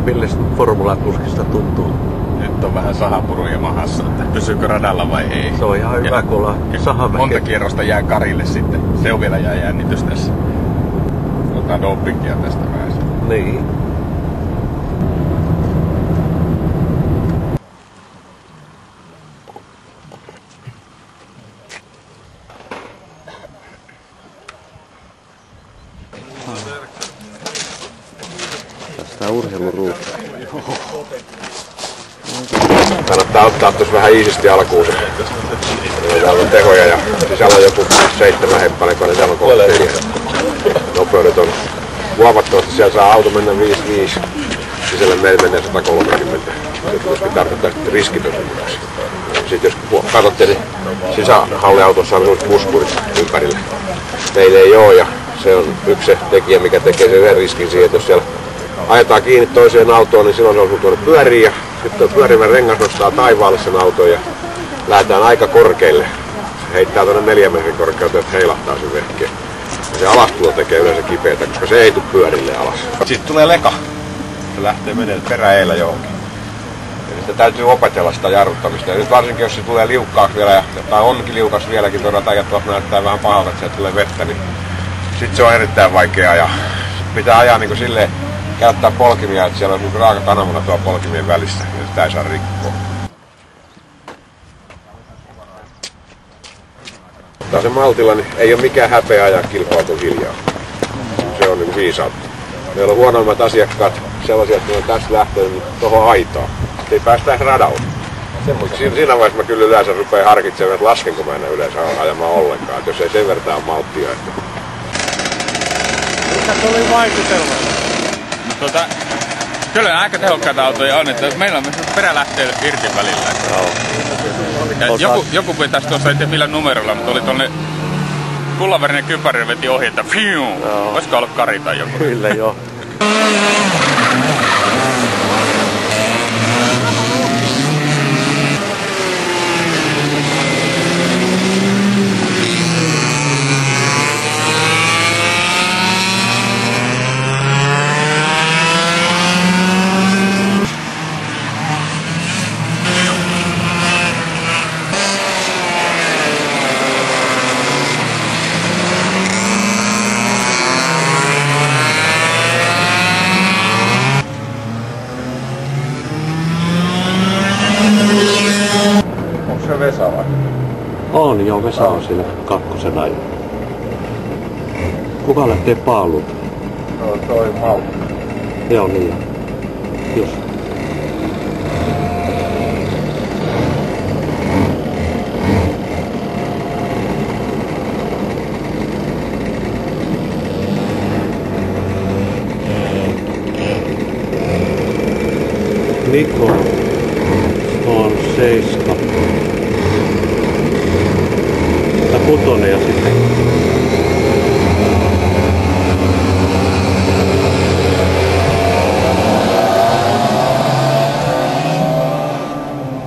milles formulakuskista tuntuu? Nyt on vähän sahapuruja mahassa, että pysyykö radalla vai ei. Se on ihan hyvä, kun ollaan sahamäkeä. Monta kierrosta jää Karille sitten. Se on vielä jännitys tässä. Otetaan dopingia tästä väessä. Niin. Tästä urheiluruuhka. Kannattaa ottaa tuossa vähän iisisti alkuun. Täällä on tehoja ja sisällä on joku 7 heppanekoinen, täällä on 34. Nopeudet on huomattavasti, siellä saa auto mennä 55, sisällä meillä menee 130. Se myöskin tarkoittaa sitten riskitosymyksiä. Sitten jos katsotte, niin sisähalliautossa on sellaiset puskurit ympärillä. Meillä ei ole ja se on yksi se tekijä, mikä tekee sen yhden riskin siihen, että jos siellä ajetaan kiinni toiseen autoon, niin silloin se osuu tuonne pyöriin ja sitten pyörivä rengas nostaa taivaalle sen auton ja lähdetään aika korkeille. Se heittää tuonne 4 metrin korkeuteen, että heilahtaa sen vehkeen. Ja se alastulo tekee yleensä kipeätä, koska se ei tule pyörille alas. Sitten tulee leka. Se lähtee menemään peräeellä johonkin. Eli sitä täytyy opetella sitä jarruttamista. Ja nyt varsinkin jos se tulee liukkaaksi vielä, tai onkin liukas vieläkin, tuon ratajat näyttää vähän pahalta, että sieltä tulee vettä, niin sitten se on erittäin vaikea ajaa. Pitää ajaa niin kuin silleen, käyttää polkimia, että siellä on niin raaka kananmuna tuolla polkimien välissä, ja sitä ei saa rikkoa. Taas se maltilla, niin ei ole mikään häpeä ajaa kilpailuun hiljaa. Se on niin viisautta. Meillä on huonommat asiakkaat, sellaisia, että ne on tästä lähtenyt tuohon aitaan. Ei päästä edes radalla. Siinä vaiheessa mä kyllä yleensä rupean harkitsemaan, että laskenko mä enää yleensä ajamaan ollenkaan, jos ei sen vertaan malttia. Mikä tuli vaikutelma? Kyllä aika tehokkaita autoja on, että meillä on myös perä lähtee irti välillä. Joku pitäisi tuossa, en tiedä millä numerolla, mutta oli tuonne kullanvärinen kypäri veti ohi, että fiu! Olisiko ollut Kari tai joku? Kyllä joo. Vesa vai? On joo, Vesa on siinä kakkosena. Kuka lähtee paalulta? No toi Maltti. Joo niin. Just. Niko on 7. Ja 6 ja sitten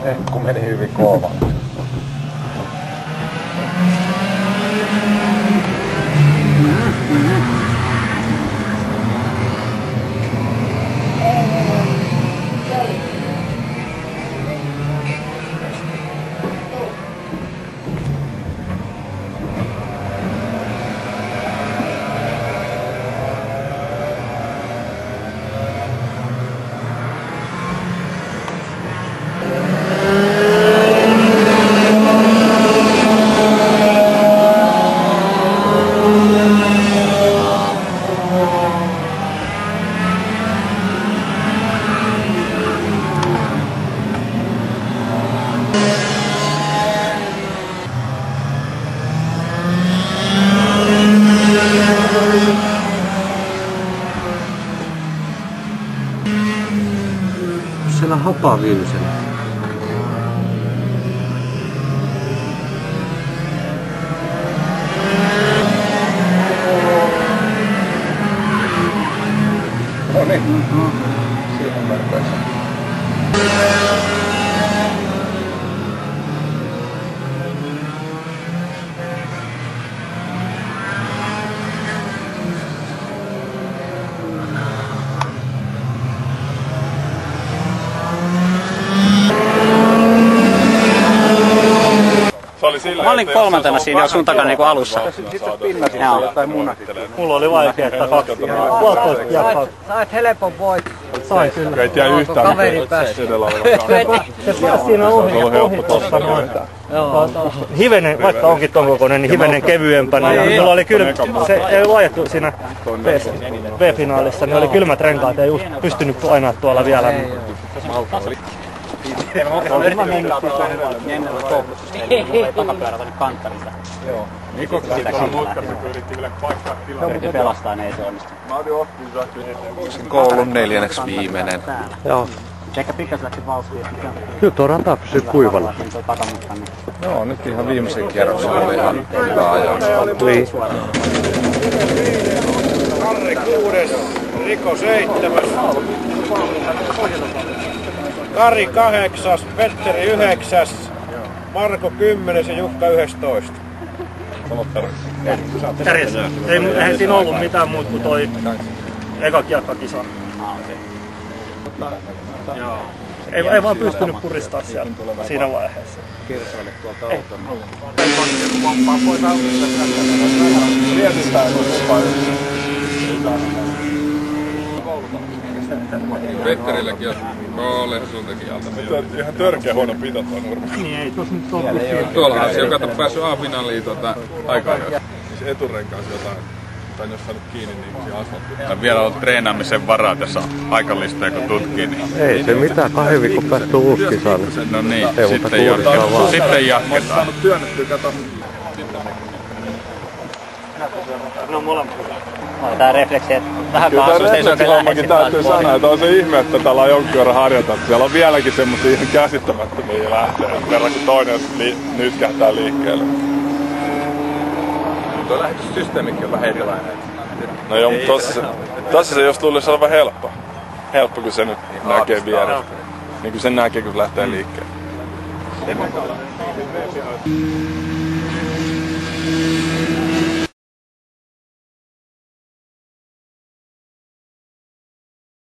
Ekku meni hyvin kova. siellä hapaviilisellä. No niin. Siihen mä rupesin. Mä olin kolmantena siinä jo sun takana niinku alussa. Sitten pinnasit jotain munakin. Mulla oli vaikea, että 2,5 jaksoa. Sait helpon voit. Sai kyllä. Ei tiedä yhtään, Kaveri pääsi. Se pääsi siinä ohi tosta noin. Hivenen, vaikka onkin ton kokoinen, niin hivenen kevyempänä. Ja mulla oli kyllä, se ei laitettu siinä B-finaalissa, niin oli kylmät renkaat, ei just pystynyt painaa tuolla vielä. Niko yritti vielä paikkaa tilaa. Pelastaa, ne ei se onnistu. Koulun 4. viimeinen. Joo. Ehkä pikkas lähti vauhtiin. Kyllä tuo rata pysyy kuivana. Joo, nyt ihan viimeisen kierroksen oli ihan hyvä ajaa. Niin. Karri 6, Riko 7, Kari 8, Petteri 9, Marko 10 ja Jukka 11. Eihän siinä ollut mitään muuta kuin toi eka kiekkakisa. Ei vaan pystynyt puristaa sieltä siinä vaiheessa. Petterilläkin on koole sultakin alta. Ihan törkeä huono pito tuo nurmi. Niin ei tossa nyt ole. Tuollahan se on kato päässyt A-finaaliin aikaa jo. Siis eturenkaasi jotain, tai jos saanut kiinni niin siihen asfalttiin. Vielä on treenaamisen varaa tässä aikalistoja kun tutkii. Niin. Ei se mitään, 2 viikon päästä uusi kisa. No niin, Ei muuta kuuristaa vaan. sitten jatketaan. Saanut työnnettyä, kato. No molemmat. Tää refleksi, että vähän Kyllä kaasusta tämä ei se oikein refleksihommakin täytyy sanoa, että on se ihme, että tällä on jonkin verran harjoitettu. Siellä on vieläkin semmosia ihan käsittämättömiä lähteä, verran kun toinen nytkähtää liikkeelle. Tuo lähetyssysteemikin on vähän erilainen. No joo, mutta tossa se just luulisi olevan helppo. Helppo, kun se nyt näkee vierestä. Niin kuin sen näkee, kun lähtee liikkeelle.